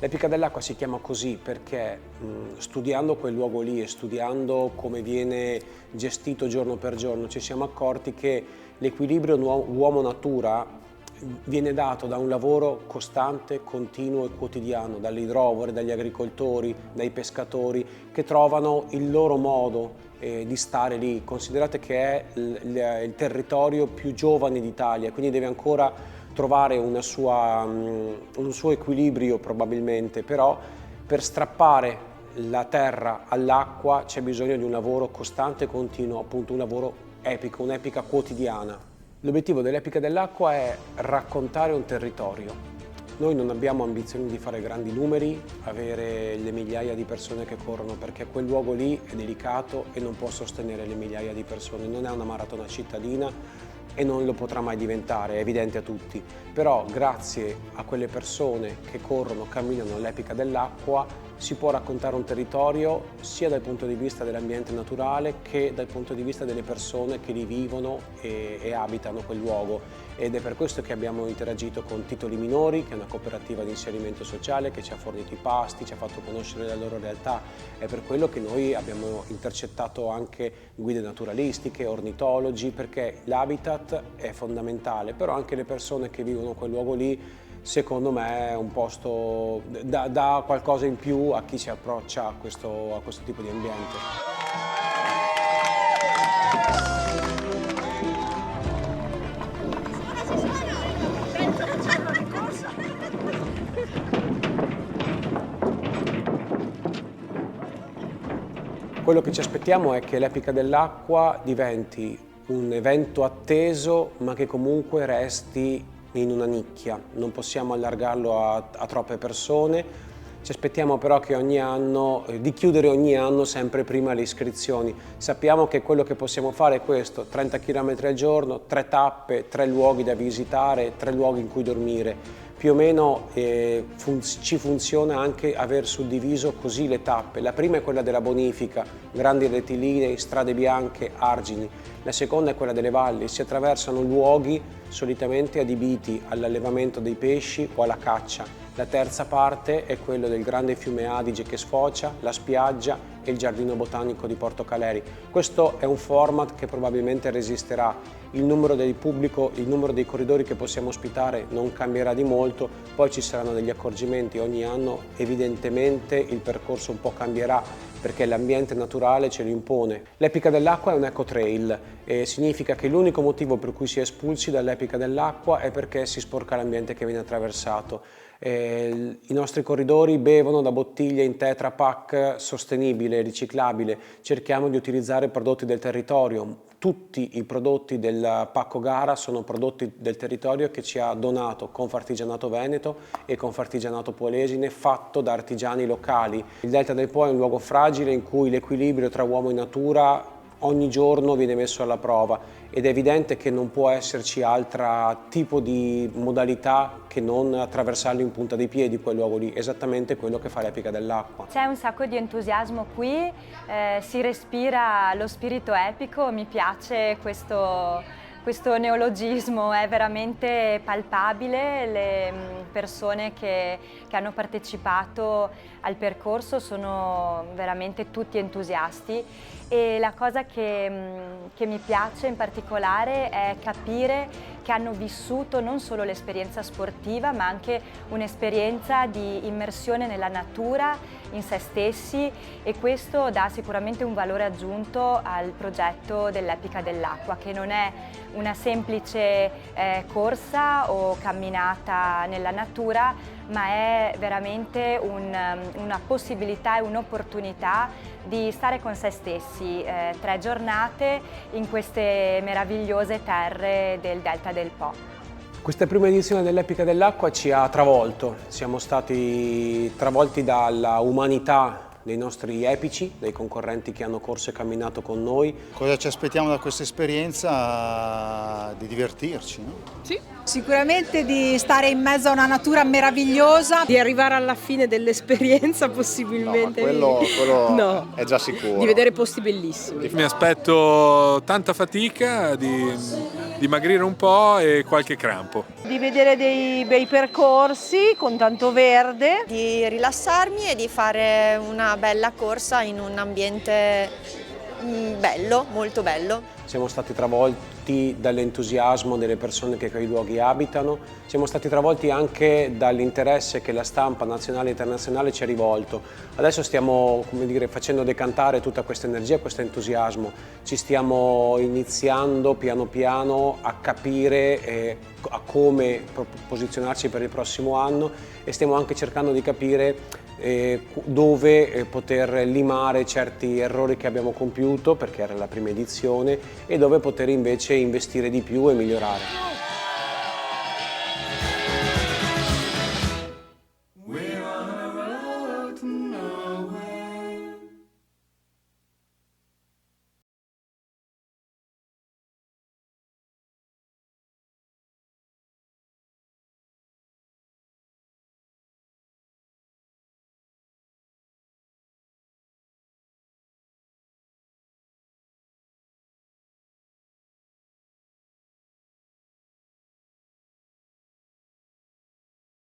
L'Epica dell'Acqua si chiama così perché studiando quel luogo lì e studiando come viene gestito giorno per giorno ci siamo accorti che l'equilibrio uomo-natura viene dato da un lavoro costante, continuo e quotidiano, dall'idrovore, dagli agricoltori, dai pescatori che trovano il loro modo di stare lì. Considerate che è il territorio più giovane d'Italia, quindi deve ancora trovare un suo equilibrio probabilmente, però per strappare la terra all'acqua c'è bisogno di un lavoro costante e continuo, appunto un lavoro epico, un'epica quotidiana. L'obiettivo dell'Epica dell'Acqua è raccontare un territorio. Noi non abbiamo ambizioni di fare grandi numeri, avere le migliaia di persone che corrono, perché quel luogo lì è delicato e non può sostenere le migliaia di persone, non è una maratona cittadina e non lo potrà mai diventare, è evidente a tutti. Però grazie a quelle persone che corrono, camminano all'Epica dell'Acqua si può raccontare un territorio sia dal punto di vista dell'ambiente naturale che dal punto di vista delle persone che lì vivono e abitano quel luogo. Ed è per questo che abbiamo interagito con Titoli Minori, che è una cooperativa di inserimento sociale che ci ha fornito i pasti, ci ha fatto conoscere la loro realtà. È per quello che noi abbiamo intercettato anche guide naturalistiche, ornitologi, perché l'habitat è fondamentale, però anche le persone che vivono quel luogo lì secondo me è un posto, dà qualcosa in più a chi si approccia a questo tipo di ambiente. Quello che ci aspettiamo è che l'Epica dell'Acqua diventi un evento atteso, ma che comunque resti in una nicchia. Non possiamo allargarlo a troppe persone. Ci aspettiamo però che di chiudere ogni anno sempre prima le iscrizioni. Sappiamo che quello che possiamo fare è questo: 30 km al giorno, 3 tappe, 3 luoghi da visitare, 3 luoghi in cui dormire. Più o meno ci funziona anche aver suddiviso così le tappe. La prima è quella della bonifica, grandi rettilinei, strade bianche, argini. La seconda è quella delle valli, si attraversano luoghi solitamente adibiti all'allevamento dei pesci o alla caccia. La terza parte è quello del grande fiume Adige che sfocia, la spiaggia e il giardino botanico di Porto Caleri. Questo è un format che probabilmente resisterà. Il numero del pubblico, il numero dei corridori che possiamo ospitare non cambierà di molto, poi ci saranno degli accorgimenti ogni anno, evidentemente il percorso un po' cambierà perché l'ambiente naturale ce lo impone. L'Epica dell'Acqua è un eco-trail e significa che l'unico motivo per cui si è espulsi dall'Epica dell'Acqua è perché si sporca l'ambiente che viene attraversato. I nostri corridori bevono da bottiglie in Tetra Pak sostenibile, riciclabile. Cerchiamo di utilizzare prodotti del territorio. Tutti i prodotti del pacco gara sono prodotti del territorio che ci ha donato Confartigianato Veneto e Confartigianato Polesine, fatto da artigiani locali. Il Delta del Po è un luogo fragile in cui l'equilibrio tra uomo e natura ogni giorno viene messo alla prova ed è evidente che non può esserci altro tipo di modalità che non attraversarlo in punta dei piedi quel luogo lì, esattamente quello che fa l'Epica dell'Acqua. C'è un sacco di entusiasmo qui, si respira lo spirito epico, mi piace questo neologismo, è veramente palpabile, le persone che hanno partecipato al percorso sono veramente tutti entusiasti e la cosa che mi piace in particolare è capire che hanno vissuto non solo l'esperienza sportiva ma anche un'esperienza di immersione nella natura, in se stessi e questo dà sicuramente un valore aggiunto al progetto dell'Epica dell'Acqua che non è una semplice corsa o camminata nella natura ma è veramente una possibilità e un'opportunità di stare con se stessi 3 giornate in queste meravigliose terre del Delta del Po. Questa prima edizione dell'Epica dell'Acqua ci ha travolto, siamo stati travolti dalla umanità dei nostri epici, dei concorrenti che hanno corso e camminato con noi. Cosa ci aspettiamo da questa esperienza? Di divertirci, no? Sì, sicuramente di stare in mezzo a una natura meravigliosa, di arrivare alla fine dell'esperienza possibilmente. No, quello no, è già sicuro. Di vedere posti bellissimi. Mi aspetto tanta fatica, di dimagrire un po' e qualche crampo. Di vedere dei bei percorsi con tanto verde. Di rilassarmi e di fare una bella corsa in un ambiente bello, molto bello. Siamo stati travolti dall'entusiasmo delle persone che quei luoghi abitano, siamo stati travolti anche dall'interesse che la stampa nazionale e internazionale ci ha rivolto. Adesso stiamo, come dire, facendo decantare tutta questa energia, questo entusiasmo. Ci stiamo iniziando piano piano a capire a come posizionarci per il prossimo anno e stiamo anche cercando di capire dove poter limare certi errori che abbiamo compiuto, perché era la prima edizione, e dove poter invece investire di più e migliorare.